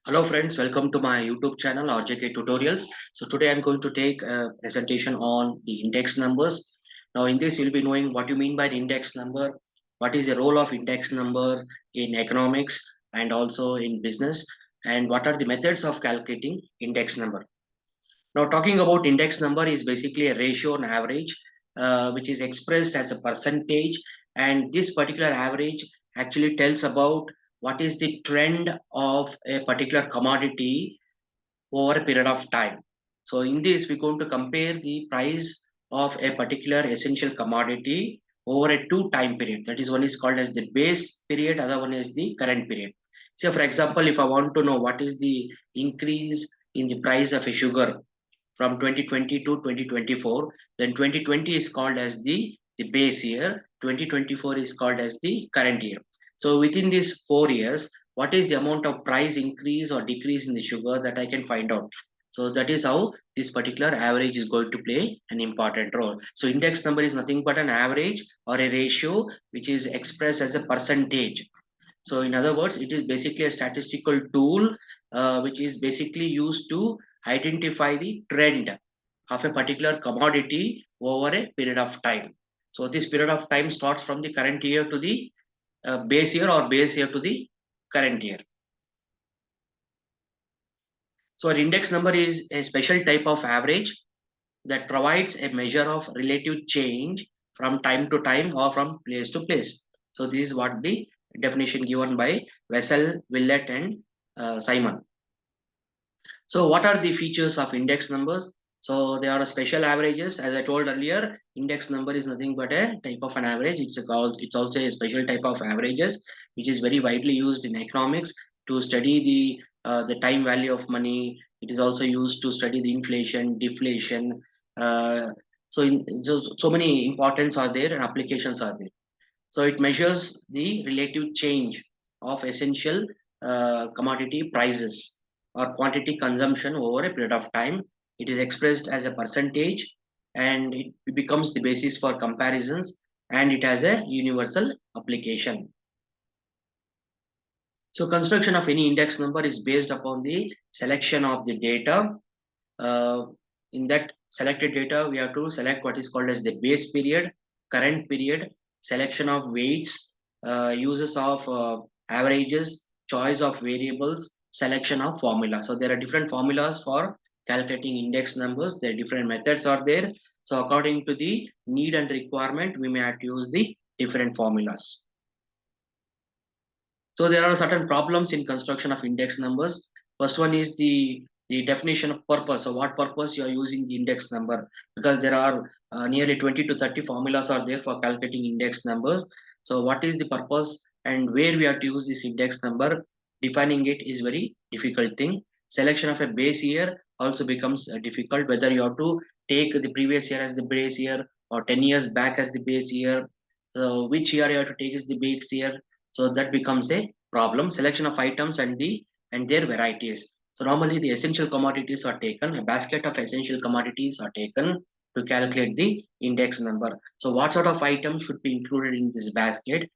Hello friends, welcome to my YouTube channel RJK Tutorials. So today I'm going to take a presentation on the index numbers. Now in this you'll be knowing what you mean by the index number, what is the role of index number in economics and also in business, and what are the methods of calculating index number. Now talking about index number is basically a ratio on average which is expressed as a percentage, and this particular average actually tells about what is the trend of a particular commodity over a period of time. So in this, we're going to compare the price of a particular essential commodity over a two time period. That is, one is called as the base period, other one is the current period. So for example, if I want to know what is the increase in the price of a sugar from 2020 to 2024, then 2020 is called as the base year, 2024 is called as the current year. So within these 4 years, what is the amount of price increase or decrease in the sugar that I can find out. So that is how this particular average is going to play an important role. So index number is nothing but an average or a ratio which is expressed as a percentage. So in other words, it is basically a statistical tool which is basically used to identify the trend of a particular commodity over a period of time. So this period of time starts from the current year to the base year, or base year to the current year. So an index number is a special type of average that provides a measure of relative change from time to time or from place to place. So this is what the definition given by Wessel, Willett, and Simon. So what are the features of index numbers? So they are special averages. As I told earlier, index number is nothing but a type of an average. It's also a special type of averages, which is very widely used in economics to study the time value of money. It is also used to study the inflation, deflation. So many importance are there and applications are there. So it measures the relative change of essential commodity prices or quantity consumption over a period of time. It is expressed as a percentage, and it becomes the basis for comparisons, and it has a universal application. So construction of any index number is based upon the selection of the data. Uh, in that selected data, we have to select what is called as the base period, current period, selection of weights, uses of averages, choice of variables, selection of formula. So there are different formulas for calculating index numbers. There are different methods are there. So according to the need and requirement, we may have to use the different formulas. So there are certain problems in construction of index numbers. First one is the definition of purpose. So what purpose you are using the index number? Because there are nearly 20 to 30 formulas are there for calculating index numbers. So what is the purpose and where we have to use this index number? Defining it is very difficult thing. Selection of a base year also becomes difficult, whether you have to take the previous year as the base year or 10 years back as the base year. So which year you have to take as the base year, so that becomes a problem. Selection of items and their varieties. So normally the essential commodities are taken, a basket of essential commodities are taken to calculate the index number. So what sort of items should be included in this basket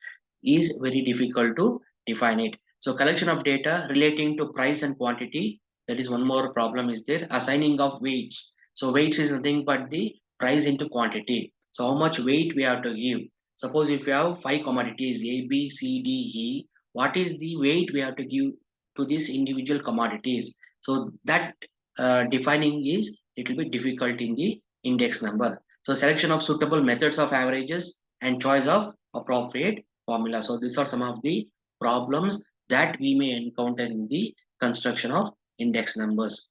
is very difficult to define it. So collection of data relating to price and quantity, that is one more problem is there. Assigning of weights. So weights is nothing but the price into quantity. So how much weight we have to give. Suppose if you have five commodities A, B, C, D, E, what is the weight we have to give to these individual commodities? So that defining is little bit difficult in the index number. So selection of suitable methods of averages and choice of appropriate formula. So these are some of the problems that we may encounter in the construction of index numbers.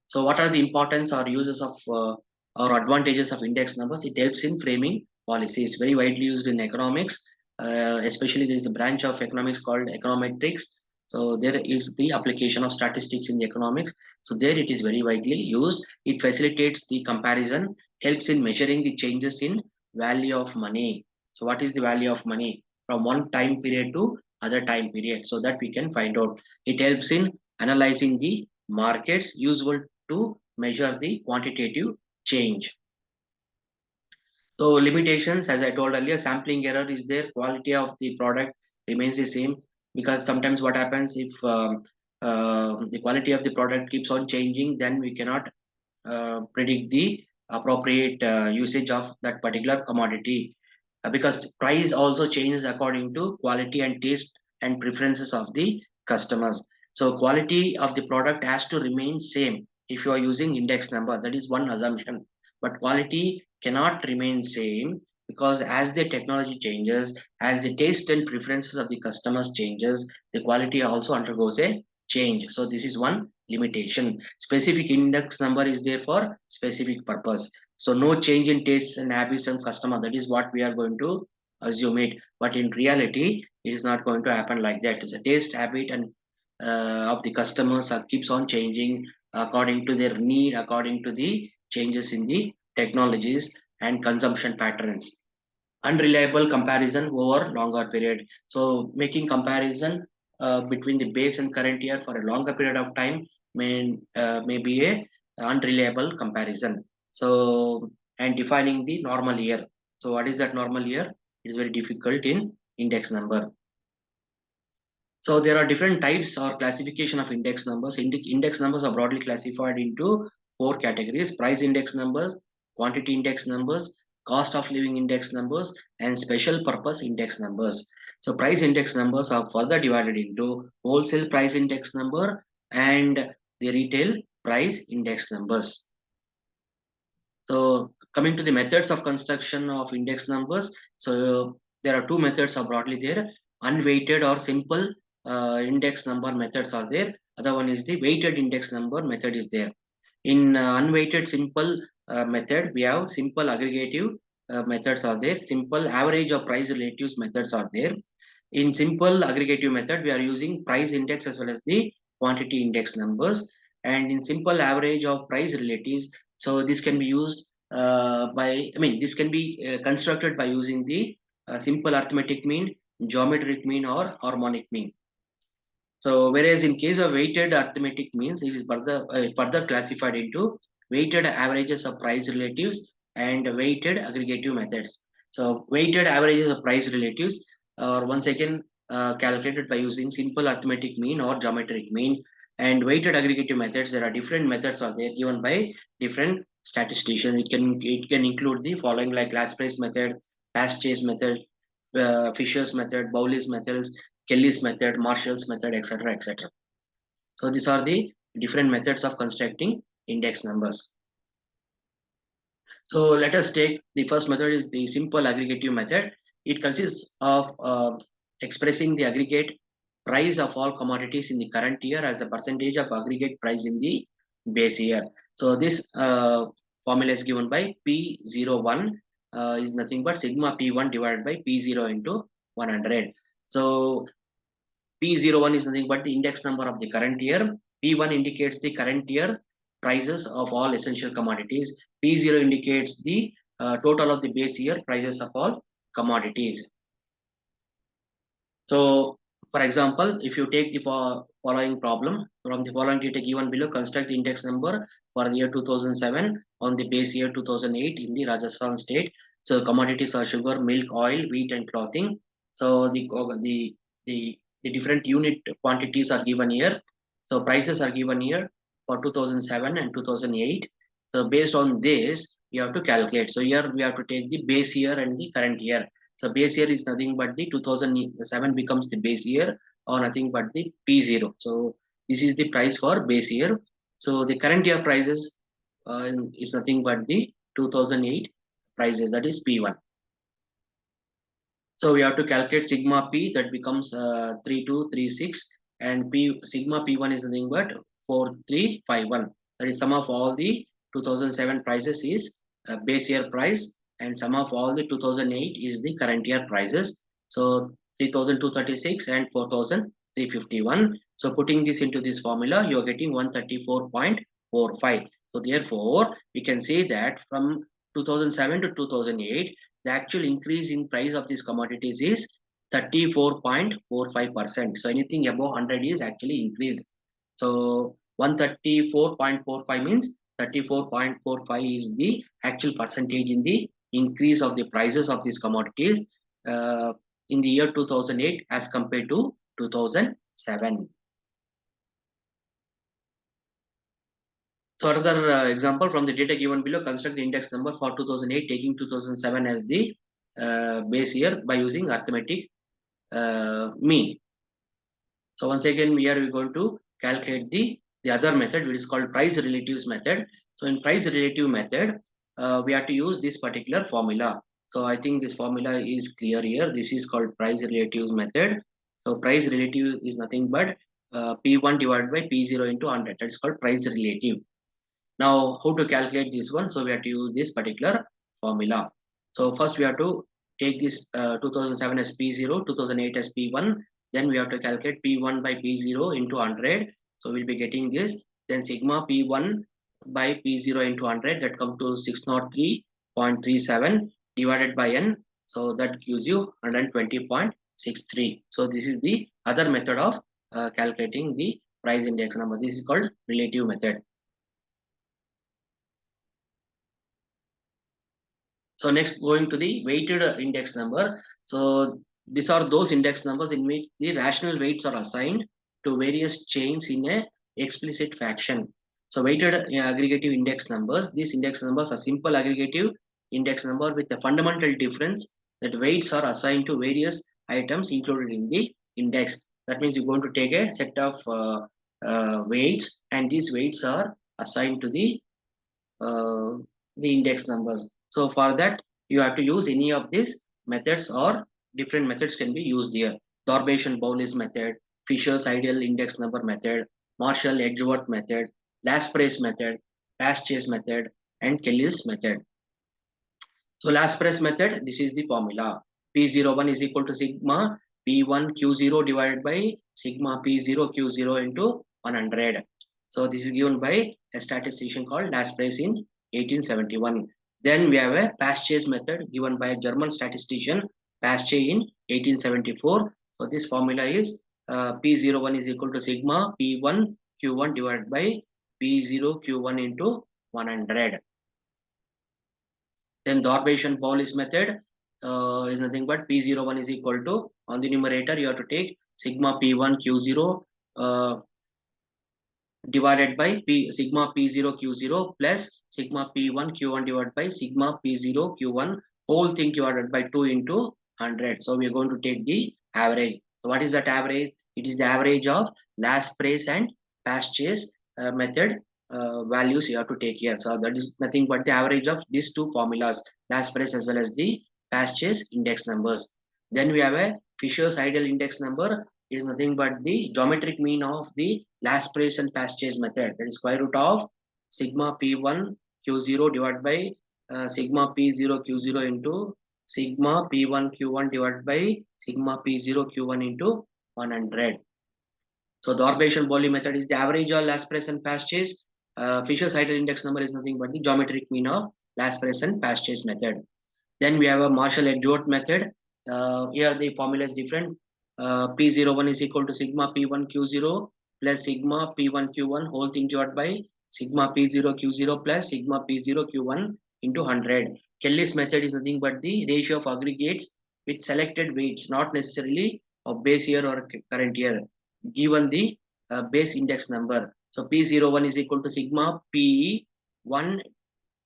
So what are the importance or uses of or advantages of index numbers? It helps in framing policies, very widely used in economics. Especially there is a branch of economics called econometrics. So there is the application of statistics in the economics. So there it is very widely used. It facilitates the comparison, helps in measuring the changes in value of money. So what is the value of money from one time period to other time period, so that we can find out. It helps in analyzing the markets, useful to measure the quantitative change. So limitations, as I told earlier, sampling error is there, quality of the product remains the same, because sometimes what happens if the quality of the product keeps on changing, then we cannot predict the appropriate usage of that particular commodity. Because price also changes according to quality and taste and preferences of the customers. So quality of the product has to remain same if you are using index number. That is one assumption. But quality cannot remain same, because as the technology changes, as the taste and preferences of the customers changes, the quality also undergoes a change. So this is one limitation. Specific index number is there for specific purpose. So no change in tastes and habits and customer. That is what we are going to assume it. But in reality, it is not going to happen like that. The taste, habit, and of the customers keeps on changing according to their need, according to the changes in the technologies and consumption patterns. Unreliable comparison over longer period. So making comparison between the base and current year for a longer period of time may be a unreliable comparison. So, and defining the normal year. So what is that normal year? It is very difficult in index number. So there are different types or classification of index numbers. Index numbers are broadly classified into four categories: price index numbers, quantity index numbers, cost of living index numbers, and special purpose index numbers. So price index numbers are further divided into wholesale price index number and the retail price index numbers. So coming to the methods of construction of index numbers, so there are two methods are broadly there. Unweighted or simple index number methods are there. Other one is the weighted index number method is there. In unweighted simple method, we have simple aggregative methods are there. Simple average or price relatives methods are there. In simple aggregative method, we are using price index as well as the quantity index numbers. And in simple average of price relatives, so this can be used this can be constructed by using the simple arithmetic mean, geometric mean, or harmonic mean. So whereas in case of weighted arithmetic means, it is further classified into weighted averages of price relatives and weighted aggregative methods. So weighted averages of price relatives are once again calculated by using simple arithmetic mean or geometric mean. And weighted aggregative methods, there are different methods are there given by different statisticians. It can include the following like last price method, past chase method, Fisher's method, Bowley's methods, Kelly's method, Marshall's method, etc. etc. So these are the different methods of constructing index numbers. So let us take the first method is the simple aggregative method. It consists of expressing the aggregate price of all commodities in the current year as a percentage of aggregate price in the base year. So this formula is given by P01 is nothing but sigma P1 divided by P0 into 100. So P01 is nothing but the index number of the current year. P1 indicates the current year prices of all essential commodities. P0 indicates the total of the base year prices of all commodities. So, for example, if you take the following problem from the following data given below, construct the index number for the year 2007 on the base year 2008 in the Rajasthan state. So, commodities are sugar, milk, oil, wheat, and clothing. So, the different unit quantities are given here. So, prices are given here for 2007 and 2008. So, based on this, you have to calculate. So, here we have to take the base year and the current year. So base year is nothing but the 2007 becomes the base year or nothing but the P0. So this is the price for base year. So the current year prices is nothing but the 2008 prices, that is P1. So we have to calculate sigma P, that becomes 3236, and P sigma P1 is nothing but 4351. That is sum of all the 2007 prices is base year price, and sum of all the 2008 is the current year prices. So 3236 and 4351. So putting this into this formula, you are getting 134.45. So therefore, we can say that from 2007 to 2008, the actual increase in price of these commodities is 34.45%. So anything above 100 is actually increase. So 134.45 means 34.45 is the actual percentage in the increase of the prices of these commodities uh, in the year 2008 as compared to 2007. So another example from the data given below, construct the index number for 2008 taking 2007 as the base year by using arithmetic mean. So once again, here we are going to calculate the other method, which is called price relatives method. So in price relative method, we have to use this particular formula. So I think this formula is clear here. This is called price relatives method. So price relative is nothing but P1 divided by P0 into 100. That is called price relative. Now, how to calculate this one? So we have to use this particular formula. So first we have to take this 2007 as P0, 2008 as P1. Then we have to calculate P1 by P0 into 100. So we'll be getting this. Then sigma P1 by P0 into 100, that comes to 603.37 divided by N. So that gives you 120.63. So this is the other method of calculating the price index number. This is called relative method. So next, going to the weighted index number. So these are those index numbers in which the rational weights are assigned to various chains in a explicit fashion. So weighted aggregative index numbers. These index numbers are simple aggregative index number with a fundamental difference that weights are assigned to various items included in the index. That means you're going to take a set of weights, and these weights are assigned to uh, the index numbers. So for that, you have to use any of these methods, or different methods can be used here. Dorbacian-Bowles method, Fisher's ideal index number method, Marshall-Edgeworth method, last price method, last chase method, and Kelly's method. So last price method, this is the formula. P01 is equal to sigma P1 Q0 divided by sigma P0 Q0 into 100. So this is given by a statistician called last price in 1871. Then we have a Pasteur's method given by a German statistician Pasteur in 1874. So this formula is P01 is equal to sigma P1 Q1 divided by P0 Q1 into 100. Then the Dorbacian-Bowles method is nothing but P01 is equal to, on the numerator you have to take sigma P1 Q0 divided by sigma P0 Q0 plus sigma P1 Q1 divided by sigma P0 Q1, whole thing divided by 2 into 100. So we are going to take the average. So what is that average? It is the average of last price and past chase method values you have to take here. So that is nothing but the average of these two formulas, last price as well as the past chase index numbers. Then we have a Fisher's ideal index number. It is nothing but the geometric mean of the last price and past chase method. That is square root of sigma P1 Q0 divided by sigma P0 Q0 into sigma P1 Q1 divided by sigma P0 Q1 into 100. So the Dorbacian-Bowles method is the average of last price and past chase. Fisher's ideal index number is nothing but the geometric mean of last price and past chase method. Then we have a Marshall-Edgeworth method. Here the formula is different. P01 is equal to sigma P1 Q0 plus sigma P1 Q1 whole thing divided by sigma P0 Q0 plus sigma P0 Q1 into 100. Kelly's method is nothing but the ratio of aggregates with selected weights, not necessarily of base year or current year, given the base index number. So P01 is equal to sigma P1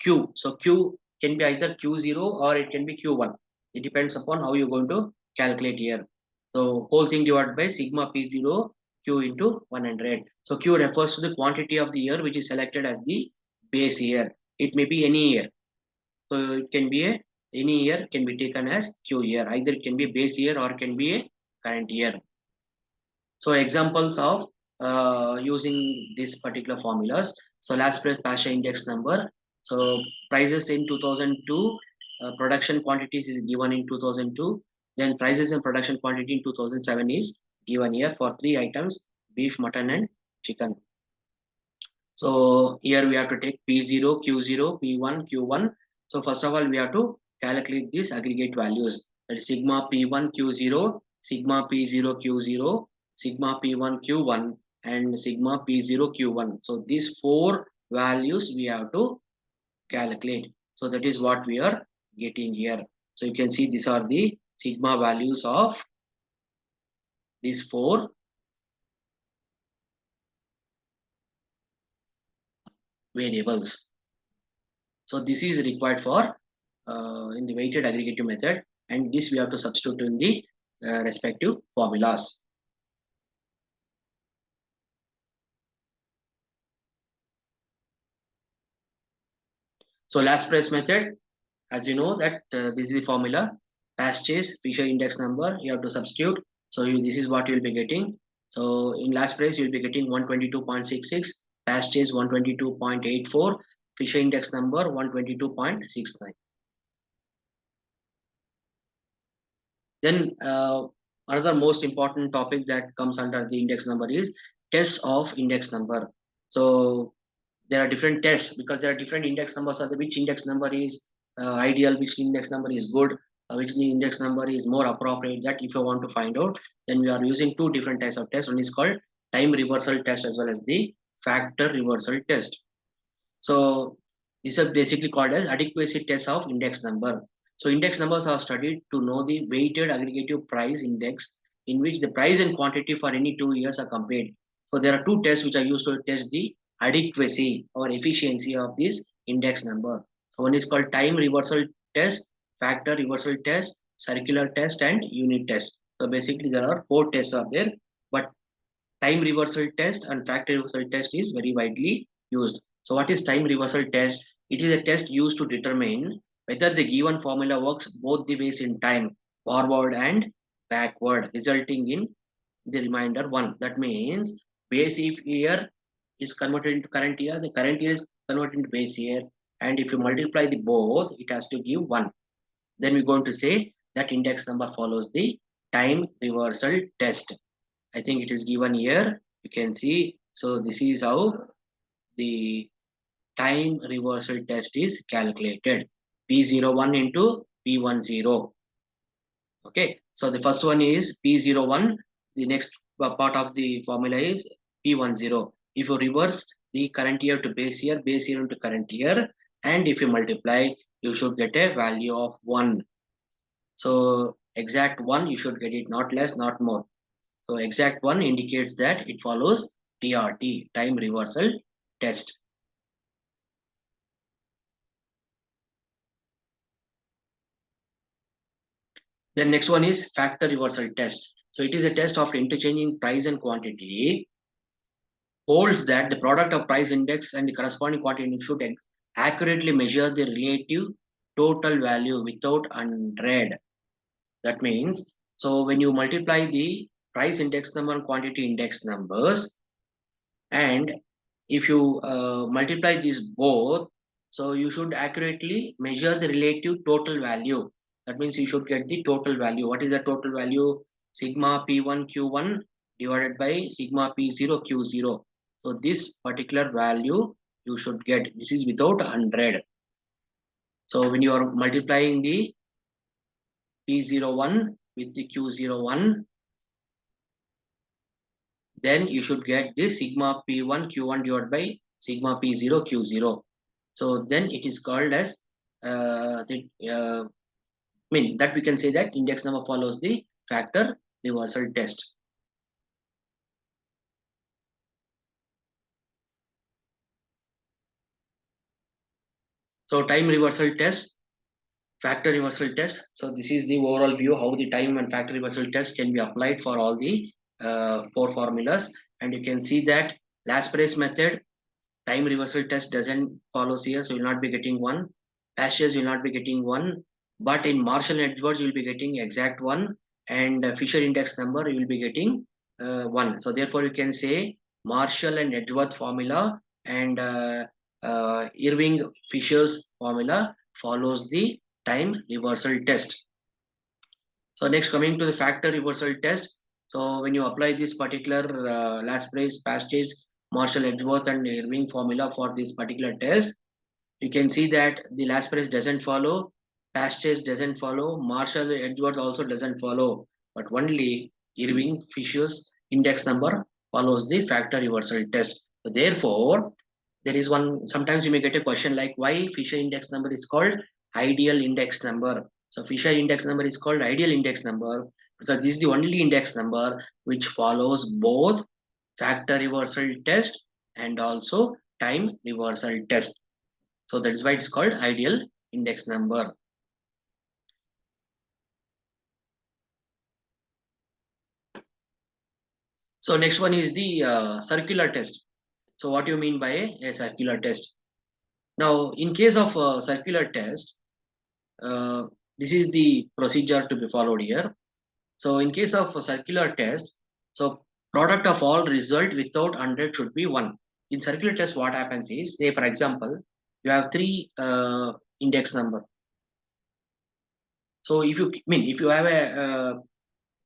Q. So Q can be either Q0 or it can be Q1. It depends upon how you're going to calculate here. So whole thing divided by sigma P0 Q into 100. So Q refers to the quantity of the year which is selected as the base year. It may be any year. So it can be any year can be taken as Q year. Either it can be base year or it can be a current year. So examples of using these particular formulas. So last price Pasha index number. So prices in 2002, production quantities is given in 2002. Then prices and production quantity in 2007 is given here for three items: beef, mutton, and chicken. So here we have to take P0, Q0, P1, Q1. So first of all, we have to calculate these aggregate values. That is sigma P1, Q0, sigma P0, Q0, sigma P1, Q1, and sigma P0, Q1. So these four values we have to calculate. So that is what we are getting here. So you can see these are the sigma values of these four variables. So this is required for in the weighted aggregative method, and this we have to substitute in the respective formulas. So last price method, as you know that this is the formula, purchase Fisher index number, you have to substitute. So this is what you will be getting. So in last price you will be getting 122.66, purchase 122.84, Fisher index number 122.69. Then another most important topic that comes under the index number is tests of index number. So there are different tests because there are different index numbers of which index number is ideal, which index number is good, which index number is more appropriate. That if you want to find out, then we are using two different types of tests. One is called time reversal test as well as the factor reversal test. So these are basically called as adequacy test of index number. So index numbers are studied to know the weighted aggregative price index in which the price and quantity for any 2 years are compared. So there are two tests which are used to test the adequacy or efficiency of this index number. So one is called time reversal test, factor reversal test, circular test, and unit test. So basically there are four tests are there, but time reversal test and factor reversal test is very widely used. So what is time reversal test? It is a test used to determine whether the given formula works both the ways in time, forward and backward, resulting in the remainder one. That means base if year is converted into current year, the current year is converted into base year, and if you multiply the both, it has to give one. Then we're going to say that index number follows the time reversal test. I think it is given here. You can see. So this is how the time reversal test is calculated. P01 into P10. Okay. So the first one is P01. The next part of the formula is P10. If you reverse the current year to base year into current year, and if you multiply, you should get a value of 1. So exact 1, you should get it, not less, not more. So exact 1 indicates that it follows TRT, time reversal test. Then next one is factor reversal test. So it is a test of interchanging price and quantity. Holds that the product of price index and the corresponding quantity index should accurately measure the relative total value without 100. That means, so when you multiply the price index number and quantity index numbers, and if you multiply these both, so you should accurately measure the relative total value. That means you should get the total value. What is the total value? Sigma P1 Q1 divided by sigma P0 Q0. So this particular value you should get. This is without 100. So when you are multiplying the P01 with the Q01, then you should get this sigma P1 Q1 divided by sigma P0 Q0. So then it is called as mean that we can say that index number follows the factor reversal test. So time reversal test, factor reversal test. So this is the overall view how the time and factor reversal test can be applied for all the four formulas. And you can see that last price method, time reversal test doesn't follow here, so you'll not be getting 1. Pastures will not be getting 1, but in Marshall and Edwards you will be getting exact 1, and Fisher index number you will be getting 1. So therefore you can say Marshall and Edgeworth formula and Irving Fisher's formula follows the time reversal test. So next, coming to the factor reversal test. So when you apply this particular last price, Pastures, Marshall, Edgeworth, and Irving formula for this particular test, you can see that the last price doesn't follow, Pastures doesn't follow, Marshall, Edgeworth also doesn't follow, but only Irving Fisher's index number follows the factor reversal test. So therefore, there is one, sometimes you may get a question like why Fisher index number is called ideal index number. So Fisher index number is called ideal index number because this is the only index number which follows both factor reversal test and also time reversal test. So that is why it's called ideal index number. So next one is the circular test. So what do you mean by a circular test? Now, in case of a circular test, uh, this is the procedure to be followed here. So in case of a circular test, so product of all result without 100 should be 1. In circular test, what happens is, say for example, you have three index number. So if you have a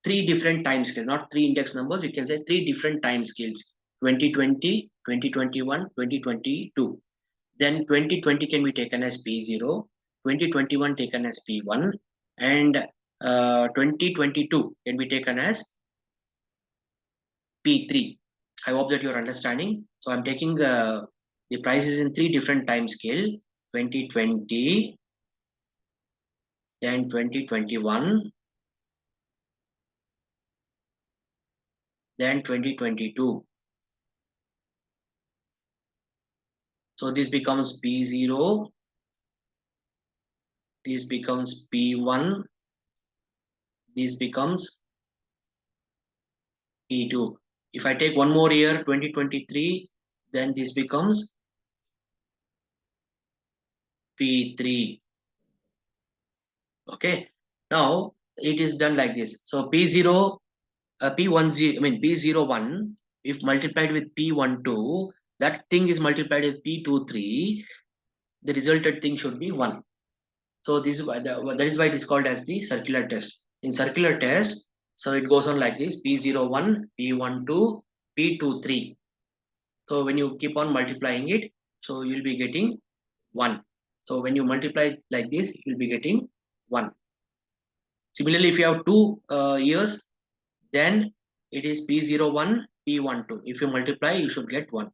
three different time scales, not three index numbers, you can say three different time scales: 2020, 2021, 2022. Then 2020 can be taken as P0, 2021 taken as P1, and 2022 can be taken as P3. I hope that you're understanding. So I'm taking the prices in three different time scale: 2020, then 2021, then 2022. So this becomes P0, this becomes P1, this becomes P2. If I take one more year, 2023, then this becomes P3. Okay. Now it is done like this. So P0, P10, I mean P01, if multiplied with P12, that thing is multiplied with P23, the resulted thing should be 1. So this is why that is why it is called as the circular test. In circular test, so it goes on like this: P01, P12, P23. So when you keep on multiplying it, so you'll be getting 1. So when you multiply like this, you'll be getting 1. Similarly, if you have two years, then it is P01, P12. If you multiply, you should get 1.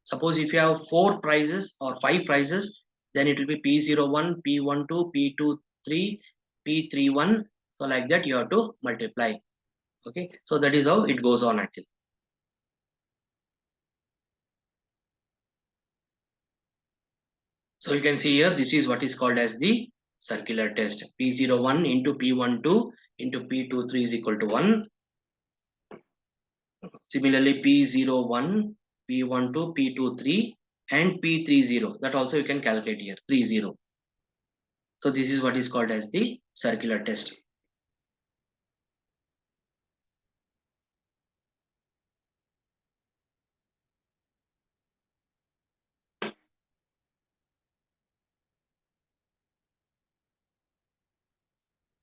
Suppose if you have 4 prices or 5 prices, then it will be P01, P12, P23, P31. So like that you have to multiply. Okay. So that is how it goes on actually. So you can see here, this is what is called as the circular test. P01 into P12 into P23 is equal to 1. Similarly, P01, P12, P23 and P30. That also you can calculate here, 30. So this is what is called as the circular test.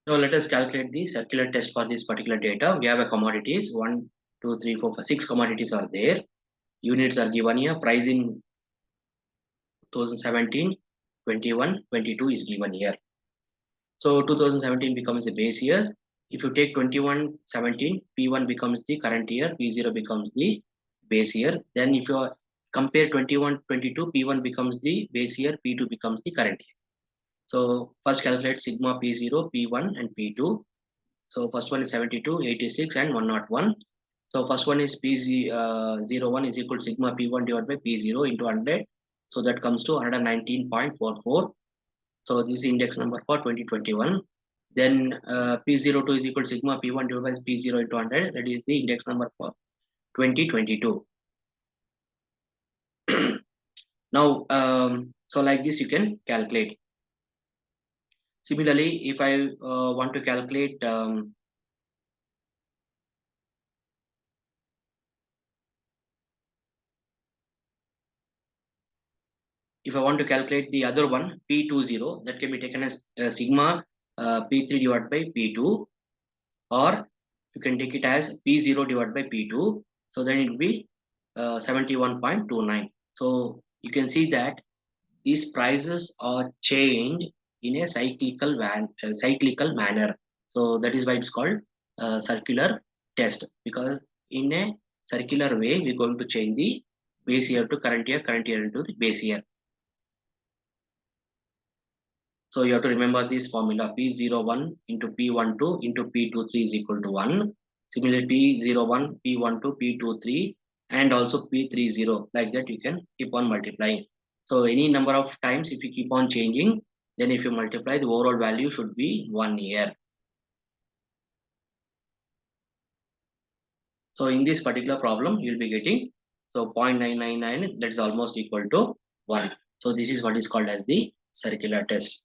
Now let us calculate the circular test for this particular data. We have a commodities, 1, 2, 3, 4, 5, 6 commodities are there. Units are given here. Price in 2017, 21, 22 is given here. So 2017 becomes the base year. If you take 21, 17, P1 becomes the current year, P0 becomes the base year. Then if you compare 21, 22, P1 becomes the base year, P2 becomes the current year. So first calculate sigma P0, P1 and P2. So first one is 72, 86 and 101. So first one is P01 is equal to sigma P1 divided by P0 into 100. So that comes to 119.44. So this is index number for 2021. Then P02 is equal to sigma P1 divided by P0 into 100. That is the index number for 2022. Now, so like this you can calculate. Similarly, if I want to calculate if I want to calculate the other one, P20, that can be taken as sigma P3 divided by P2, or you can take it as P0 divided by P2. So then it will be 71.29. So you can see that these prices are changed in a cyclical manner. So that is why it's called circular test, because in a circular way we're going to change the base year to current year into the base year. So you have to remember this formula: P01 into P12 into P23 is equal to 1. Similarly, P01, P12, P23 and also P30, like that you can keep on multiplying. So any number of times if you keep on changing, then if you multiply, the overall value should be 1 year. So in this particular problem, you'll be getting so 0.999, that is almost equal to 1. So this is what is called as the circular test.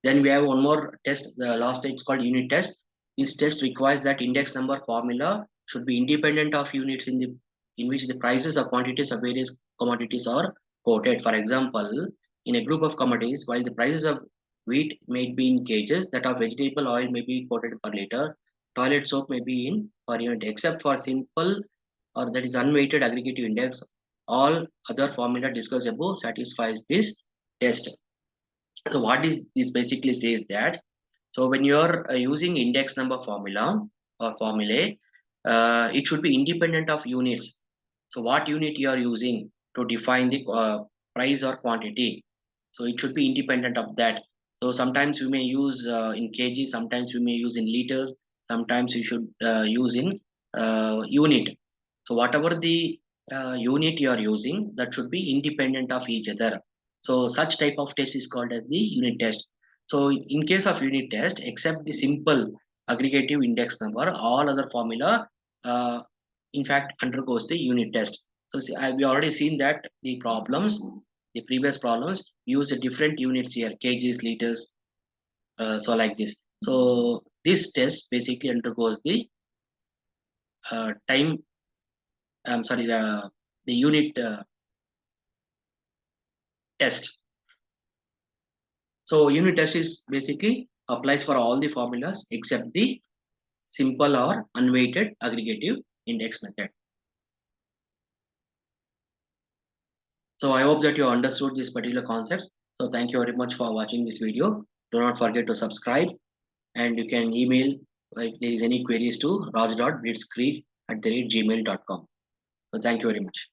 Then we have one more test, the last it's called unit test. This test requires that index number formula should be independent of units in which the prices or quantities of various commodities are quoted. For example, in a group of commodities, while the prices of wheat may be in kgs, that of vegetable oil may be quoted per liter, toilet soap may be in per unit, except for simple or that is unweighted aggregative index. All other formula discussed above satisfies this test. So what is this basically says that, so when you're using index number formula or formulae, it should be independent of units. So what unit you are using to define the price or quantity, so it should be independent of that. So sometimes we may use in kg, sometimes we may use in liters, sometimes you should use in unit. So whatever the unit you are using, that should be independent of each other. So such type of test is called as the unit test. So in case of unit test, except the simple aggregative index number, all other formula uh, in fact undergoes the unit test. So see, we already seen that the previous problems use a different units here, kgs, liters, so like this. So this test basically undergoes the time. I'm sorry, the unit test. So unit test is basically applies for all the formulas except the simple or unweighted aggregative index method. So I hope that you understood this particular concepts. So thank you very much for watching this video. Do not forget to subscribe, and you can email if there is any queries to raj.blitzkrieg@gmail.com. So thank you very much.